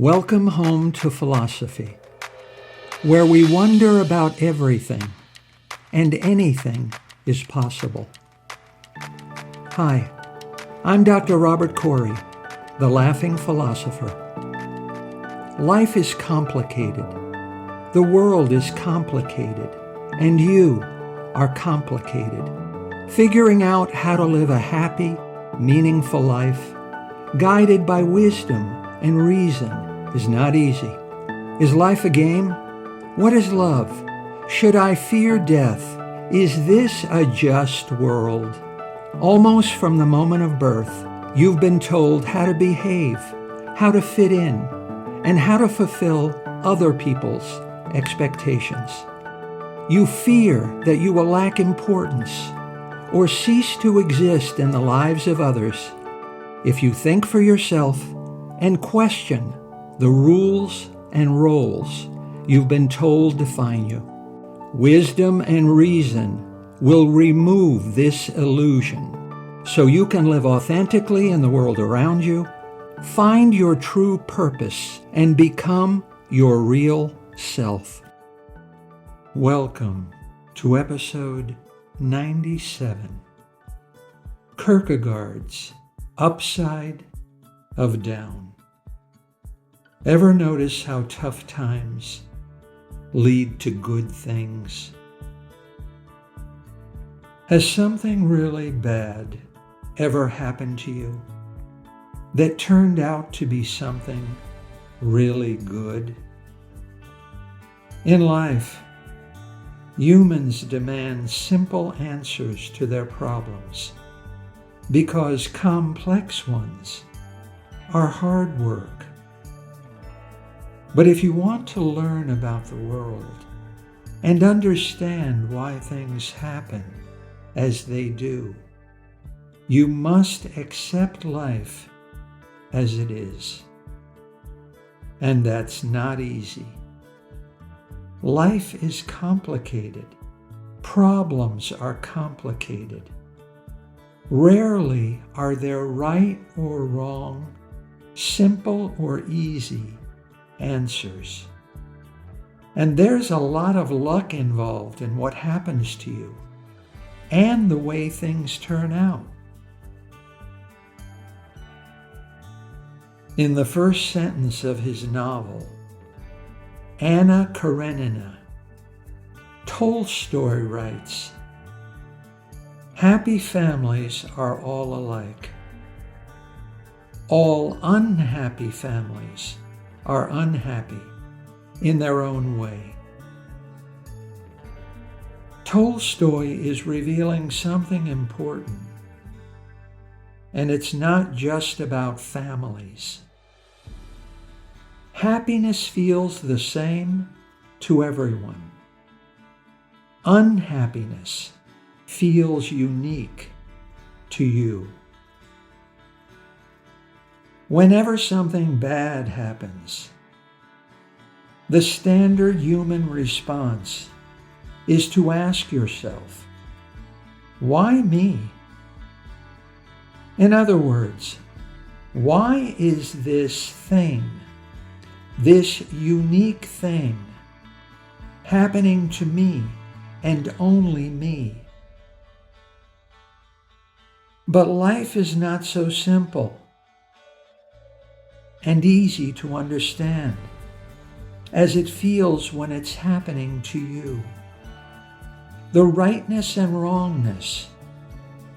Welcome home to philosophy, where we wonder about everything and anything is possible. Hi, I'm Dr. Robert Corey, the Laughing Philosopher. Life is complicated. The world is complicated, and you are complicated. Figuring out how to live a happy, meaningful life, guided by wisdom and reason, is not easy. Is life a game? What is love? Should I fear death? Is this a just world? Almost from the moment of birth, you've been told how to behave, how to fit in, and how to fulfill other people's expectations. You fear that you will lack importance or cease to exist in the lives of others if you think for yourself and question the rules and roles you've been told define you. Wisdom and reason will remove this illusion so you can live authentically in the world around you, find your true purpose, and become your real self. Welcome to episode 97, Kierkegaard's Upside of Down. Ever notice how tough times lead to good things? Has something really bad ever happened to you that turned out to be something really good? In life, humans demand simple answers to their problems because complex ones are hard work. But if you want to learn about the world and understand why things happen as they do, you must accept life as it is. And that's not easy. Life is complicated. Problems are complicated. Rarely are there right or wrong, simple or easy answers. And there's a lot of luck involved in what happens to you and the way things turn out. In the first sentence of his novel, Anna Karenina, Tolstoy writes, "Happy families are all alike. All unhappy families are unhappy in their own way." Tolstoy is revealing something important, and it's not just about families. Happiness feels the same to everyone. Unhappiness feels unique to you. Whenever something bad happens, the standard human response is to ask yourself, why me? In other words, why is this thing, this unique thing, happening to me and only me? But life is not so simple and easy to understand as it feels when it's happening to you. The rightness and wrongness,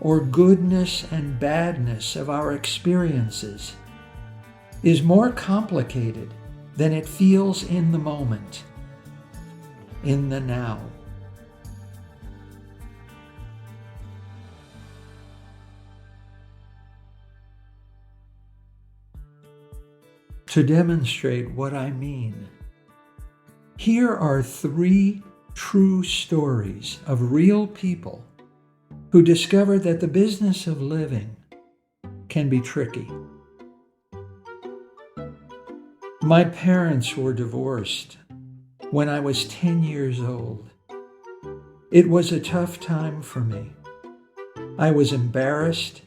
or goodness and badness of our experiences is more complicated than it feels in the moment, in the now. To demonstrate what I mean, here are 3 true stories of real people who discovered that the business of living can be tricky. My parents were divorced when I was 10 years old. It was a tough time for me. I was embarrassed,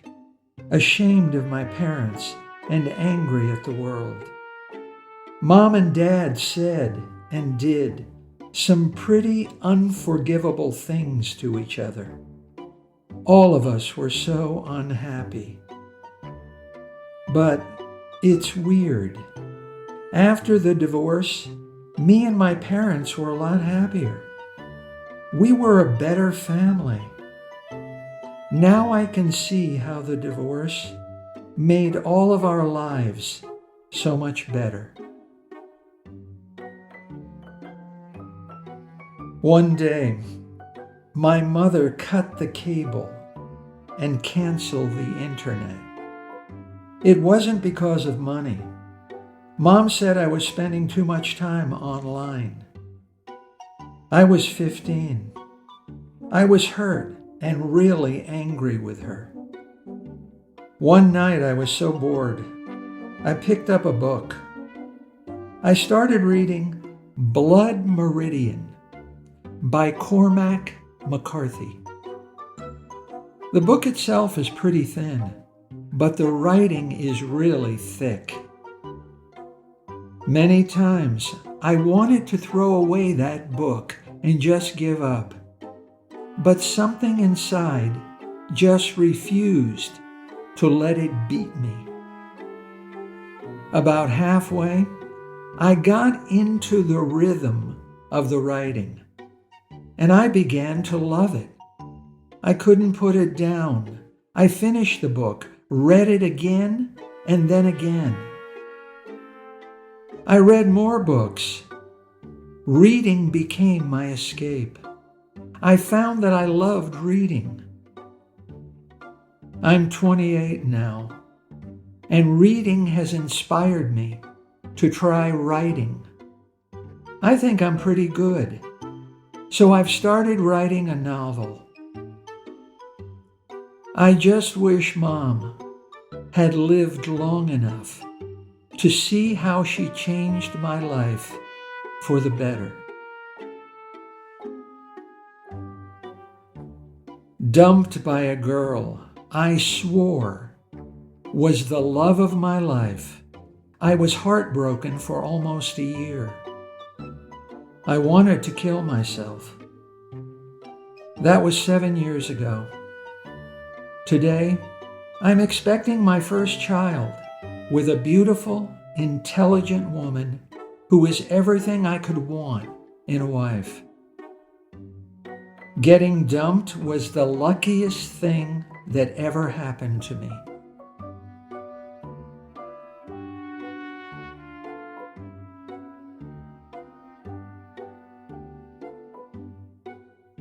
ashamed of my parents, and angry at the world. Mom and Dad said and did some pretty unforgivable things to each other. All of us were so unhappy. But it's weird. After the divorce, me and my parents were a lot happier. We were a better family. Now I can see how the divorce made all of our lives so much better. One day, my mother cut the cable and canceled the internet. It wasn't because of money. Mom said I was spending too much time online. I was 15. I was hurt and really angry with her. One night I was so bored, I picked up a book. I started reading Blood Meridian by Cormac McCarthy. The book itself is pretty thin, but the writing is really thick. Many times I wanted to throw away that book and just give up, but something inside just refused to let it beat me. About halfway, I got into the rhythm of the writing, and I began to love it. I couldn't put it down. I finished the book, read it again, and then again. I read more books. Reading became my escape. I found that I loved reading. I'm 28 now, and reading has inspired me to try writing. I think I'm pretty good, so I've started writing a novel. I just wish Mom had lived long enough to see how she changed my life for the better. Dumped by a girl I swore was the love of my life. I was heartbroken for almost a year. I wanted to kill myself. That was 7 years ago. Today, I'm expecting my first child with a beautiful, intelligent woman who is everything I could want in a wife. Getting dumped was the luckiest thing that ever happened to me.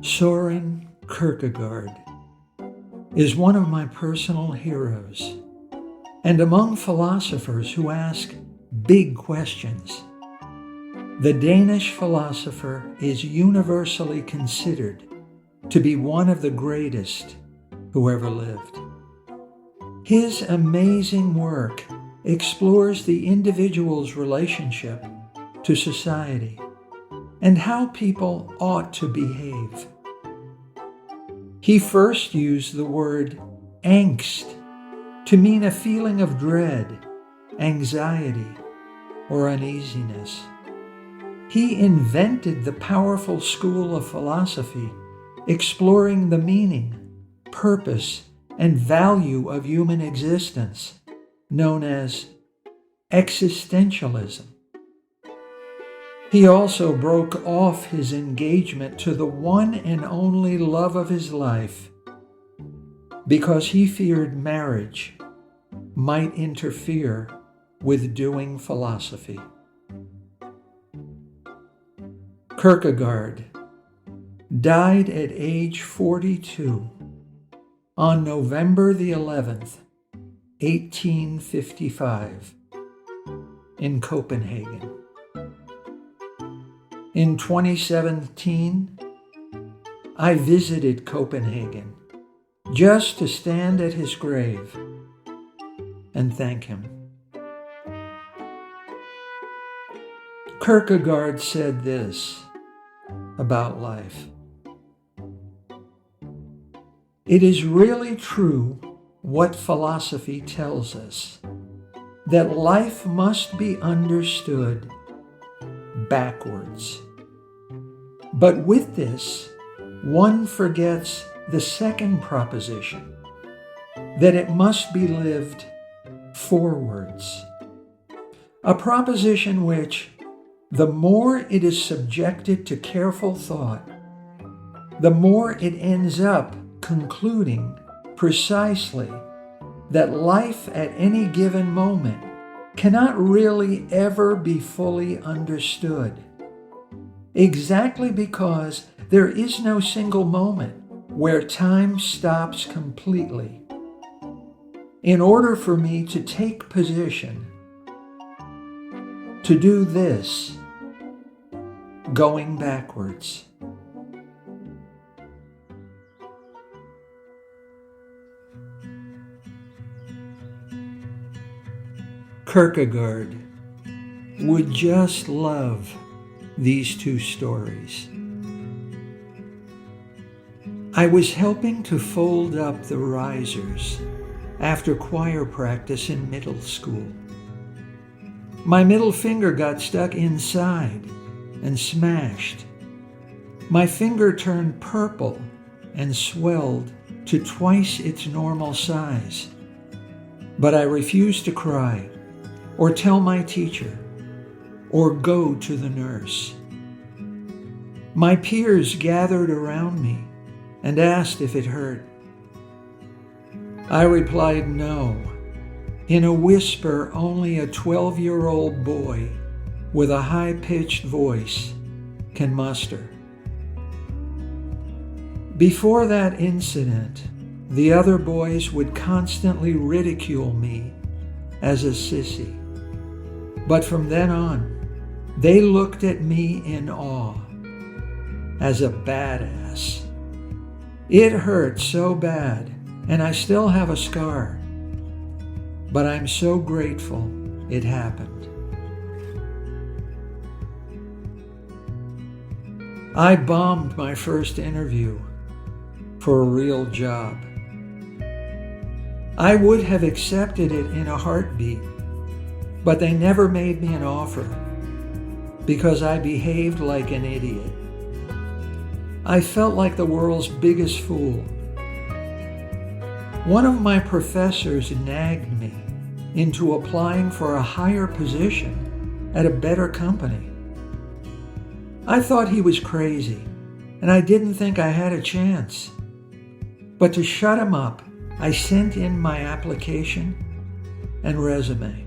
Søren Kierkegaard is one of my personal heroes, and among philosophers who ask big questions. The Danish philosopher is universally considered to be one of the greatest who ever lived. His amazing work explores the individual's relationship to society and how people ought to behave. He first used the word angst to mean a feeling of dread, anxiety, or uneasiness. He invented the powerful school of philosophy, exploring the meaning, purpose, and value of human existence, known as existentialism. He also broke off his engagement to the one and only love of his life because he feared marriage might interfere with doing philosophy. Kierkegaard died at age 42 on November the 11th, 1855, in Copenhagen. In 2017, I visited Copenhagen just to stand at his grave and thank him. Kierkegaard said this about life: "It is really true what philosophy tells us, that life must be understood backwards. But with this, one forgets the second proposition, that it must be lived forwards. A proposition which, the more it is subjected to careful thought, the more it ends up concluding precisely that life at any given moment cannot really ever be fully understood, exactly because there is no single moment where time stops completely. In order for me to take position, to do this, going backwards. Kierkegaard would just love these two stories. I was helping to fold up the risers after choir practice in middle school. My middle finger got stuck inside and smashed. My finger turned purple and swelled to twice its normal size. But I refused to cry, or tell my teacher, or go to the nurse. My peers gathered around me and asked if it hurt. I replied no, in a whisper only a 12-year-old boy with a high-pitched voice can muster. Before that incident, the other boys would constantly ridicule me as a sissy. But from then on, they looked at me in awe, as a badass. It hurt so bad, and I still have a scar. But I'm so grateful it happened. I bombed my first interview for a real job. I would have accepted it in a heartbeat, but they never made me an offer because I behaved like an idiot. I felt like the world's biggest fool. One of my professors nagged me into applying for a higher position at a better company. I thought he was crazy, and I didn't think I had a chance. But to shut him up, I sent in my application and resume.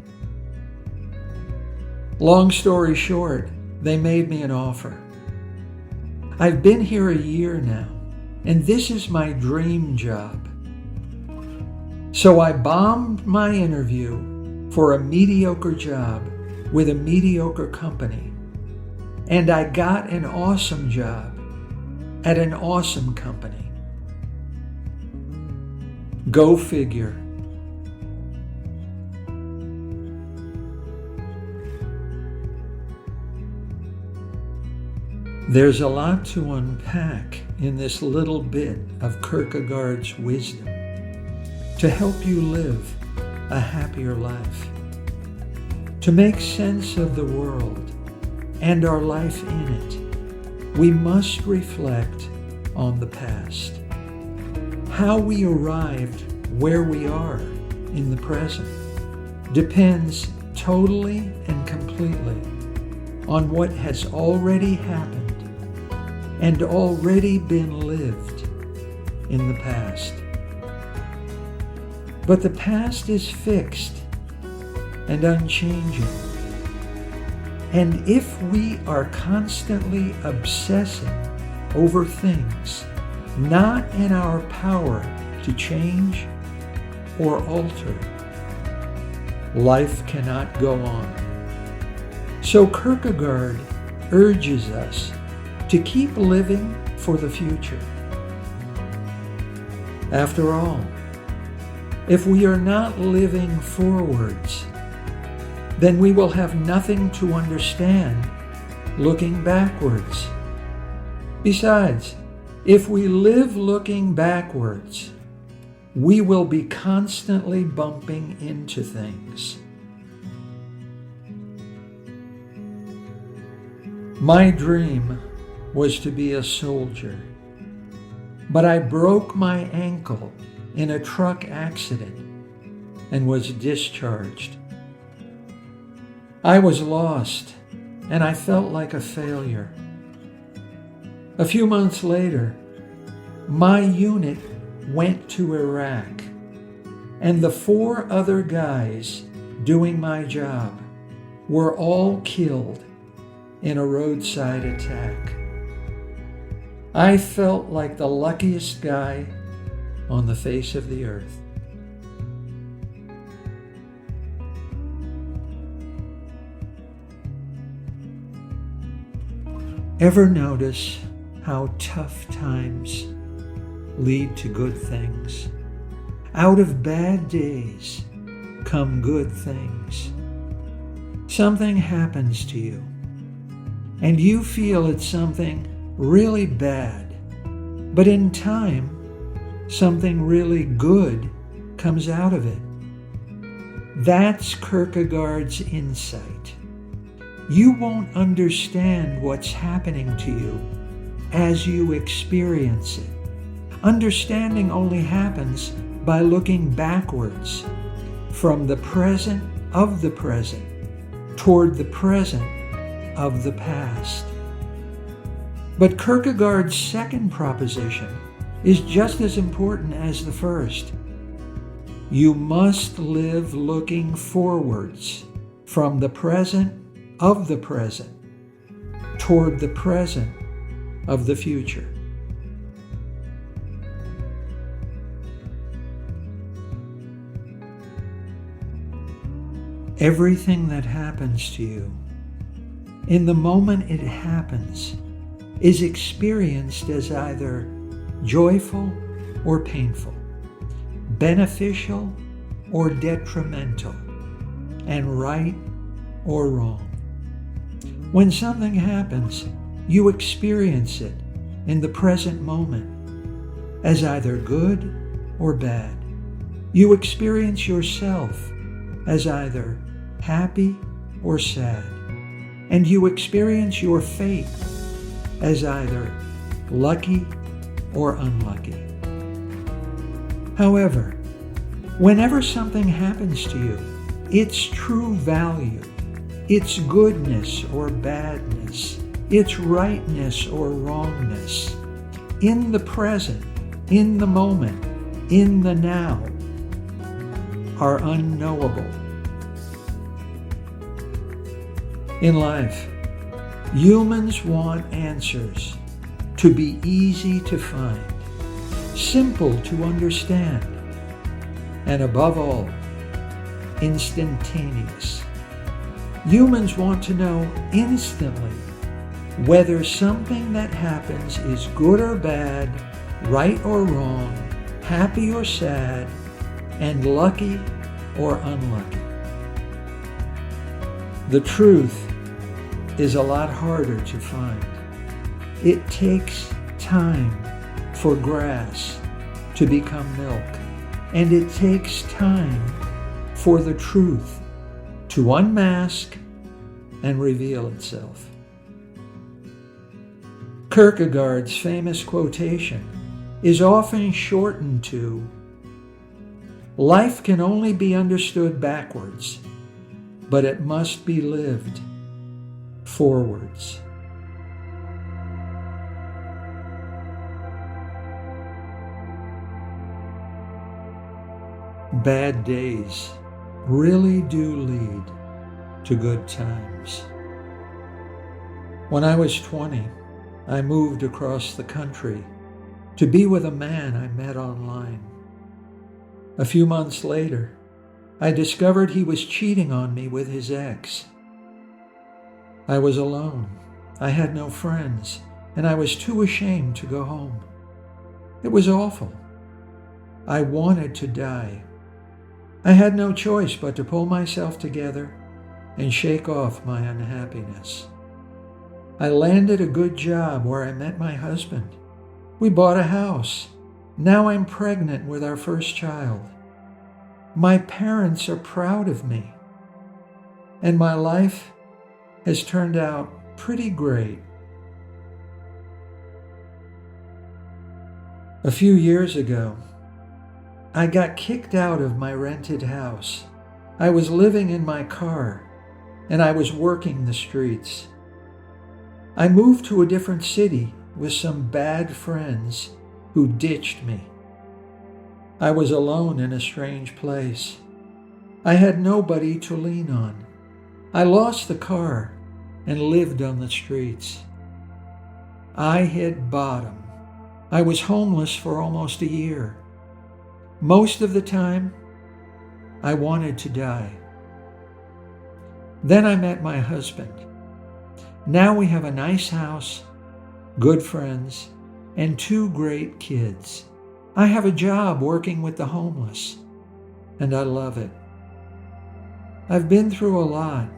Long story short, they made me an offer. I've been here a year now, and this is my dream job. So I bombed my interview for a mediocre job with a mediocre company, and I got an awesome job at an awesome company. Go figure. There's a lot to unpack in this little bit of Kierkegaard's wisdom to help you live a happier life. To make sense of the world and our life in it, we must reflect on the past. How we arrived where we are in the present depends totally and completely on what has already happened and already been lived in the past. But the past is fixed and unchanging. And if we are constantly obsessing over things not in our power to change or alter, life cannot go on. So Kierkegaard urges us to keep living for the future. After all, if we are not living forwards, then we will have nothing to understand looking backwards. Besides, if we live looking backwards, we will be constantly bumping into things My dream was to be a soldier, but I broke my ankle in a truck accident and was discharged. I was lost, and I felt like a failure. A few months later, my unit went to Iraq, and the 4 other guys doing my job were all killed in a roadside attack. I felt like the luckiest guy on the face of the earth. Ever notice how tough times lead to good things? Out of bad days come good things. Something happens to you, and you feel it's something really bad, but in time, something really good comes out of it. That's Kierkegaard's insight. You won't understand what's happening to you as you experience it. Understanding only happens by looking backwards from the present of the present toward the present of the past. But Kierkegaard's second proposition is just as important as the first. You must live looking forwards from the present of the present toward the present of the future. Everything that happens to you, in the moment it happens, is experienced as either joyful or painful, beneficial or detrimental, and right or wrong. When something happens, you experience it in the present moment as either good or bad. You experience yourself as either happy or sad, and you experience your fate as either lucky or unlucky. However, whenever something happens to you, its true value, its goodness or badness, its rightness or wrongness, in the present, in the moment, in the now, are unknowable. In life, humans want answers to be easy to find, simple to understand, and above all, instantaneous. Humans want to know instantly whether something that happens is good or bad, right or wrong, happy or sad, and lucky or unlucky. The truth is a lot harder to find. It takes time for grass to become milk, and it takes time for the truth to unmask and reveal itself. Kierkegaard's famous quotation is often shortened to, "Life can only be understood backwards, but it must be lived forwards." Bad days really do lead to good times. When I was 20, I moved across the country to be with a man I met online. A few months later, I discovered he was cheating on me with his ex. I was alone. I had no friends, and I was too ashamed to go home. It was awful. I wanted to die. I had no choice but to pull myself together and shake off my unhappiness. I landed a good job where I met my husband. We bought a house. Now I'm pregnant with our first child. My parents are proud of me, and my life has turned out pretty great. A few years ago, I got kicked out of my rented house. I was living in my car, and I was working the streets. I moved to a different city with some bad friends who ditched me. I was alone in a strange place. I had nobody to lean on. I lost the car and lived on the streets. I hit bottom. I was homeless for almost a year. Most of the time, I wanted to die. Then I met my husband. Now we have a nice house, good friends, and 2 great kids. I have a job working with the homeless, and I love it. I've been through a lot,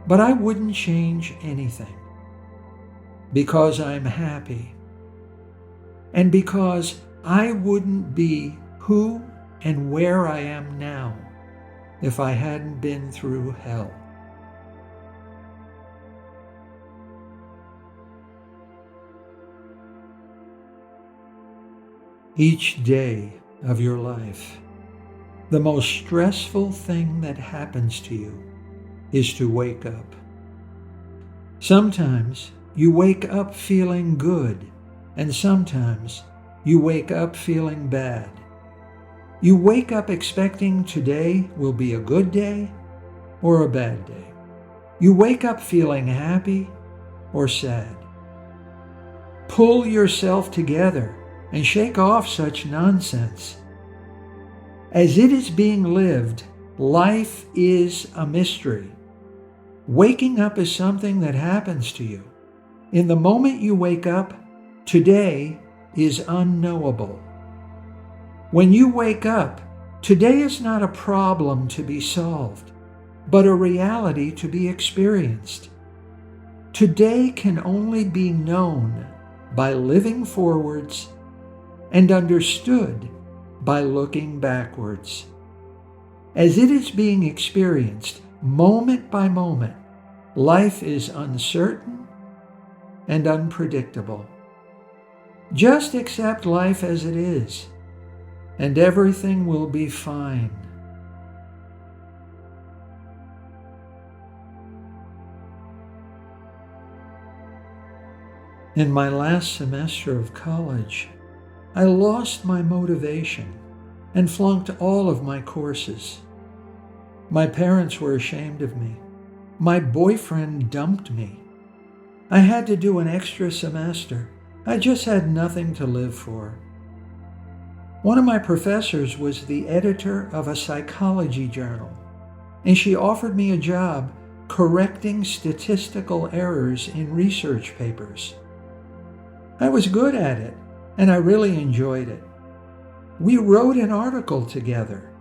but I wouldn't change anything because I'm happy. And because I wouldn't be who and where I am now if I hadn't been through hell. Each day of your life, the most stressful thing that happens to you is to wake up. Sometimes you wake up feeling good, and sometimes you wake up feeling bad. You wake up expecting today will be a good day or a bad day. You wake up feeling happy or sad. Pull yourself together and shake off such nonsense. As it is being lived, life is a mystery. Waking up is something that happens to you. In the moment you wake up, today is unknowable. When you wake up, today is not a problem to be solved, but a reality to be experienced. Today can only be known by living forwards and understood by looking backwards. As it is being experienced moment by moment, life is uncertain and unpredictable. Just accept life as it is, and everything will be fine. In my last semester of college, I lost my motivation and flunked all of my courses. My parents were ashamed of me. My boyfriend dumped me. I had to do an extra semester. I just had nothing to live for. One of my professors was the editor of a psychology journal, and she offered me a job correcting statistical errors in research papers. I was good at it, and I really enjoyed it. We wrote an article together,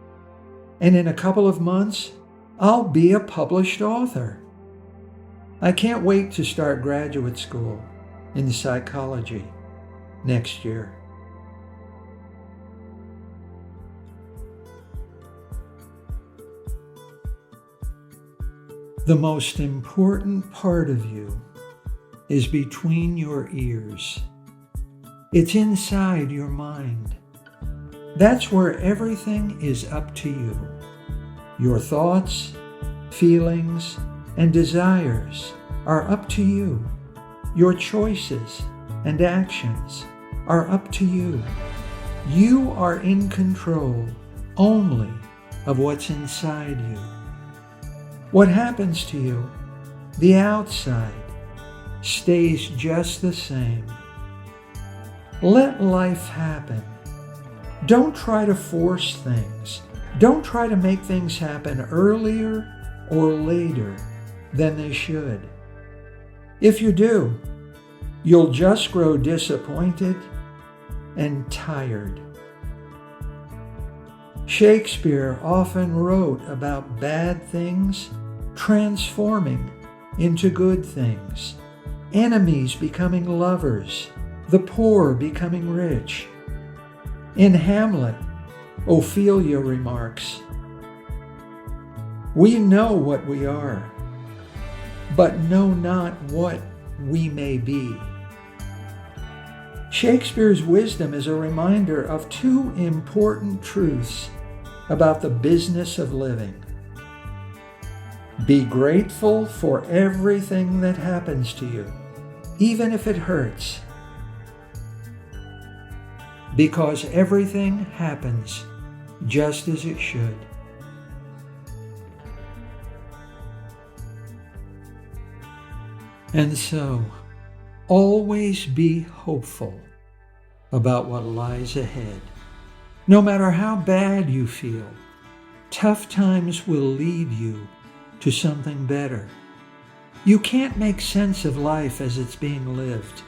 and in a couple of months, I'll be a published author. I can't wait to start graduate school in psychology next year. The most important part of you is between your ears. It's inside your mind. That's where everything is up to you. Your thoughts, feelings, and desires are up to you. Your choices and actions are up to you. You are in control only of what's inside you. What happens to you, the outside, stays just the same. Let life happen. Don't try to force things. Don't try to make things happen earlier or later than they should. If you do, you'll just grow disappointed and tired. Shakespeare often wrote about bad things transforming into good things, enemies becoming lovers, the poor becoming rich. In Hamlet, Ophelia remarks, "We know what we are. but know not what we may be. Shakespeare's wisdom is a reminder of two important truths about the business of living. Be grateful for everything that happens to you, even if it hurts, because everything happens just as it should. And so, always be hopeful about what lies ahead. No matter how bad you feel, tough times will lead you to something better. You can't make sense of life as it's being lived.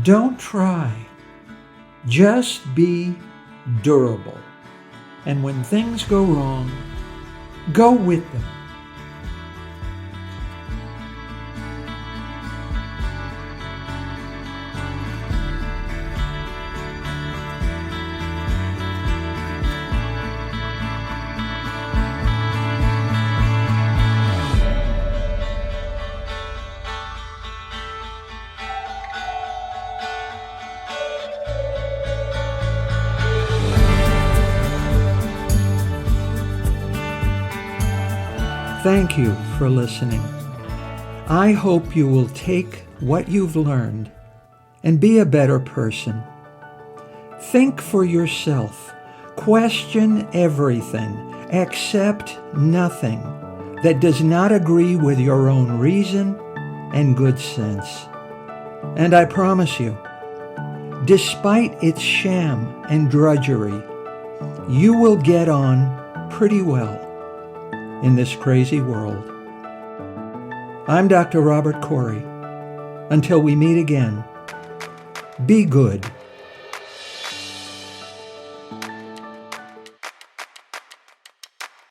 Don't try. Just be durable. And when things go wrong, go with them. Thank you for listening. I hope you will take what you've learned and be a better person. Think for yourself. Question everything. Accept nothing that does not agree with your own reason and good sense. And I promise you, despite its sham and drudgery, you will get on pretty well in this crazy world. I'm Dr. Robert Corey. Until we meet again, be good.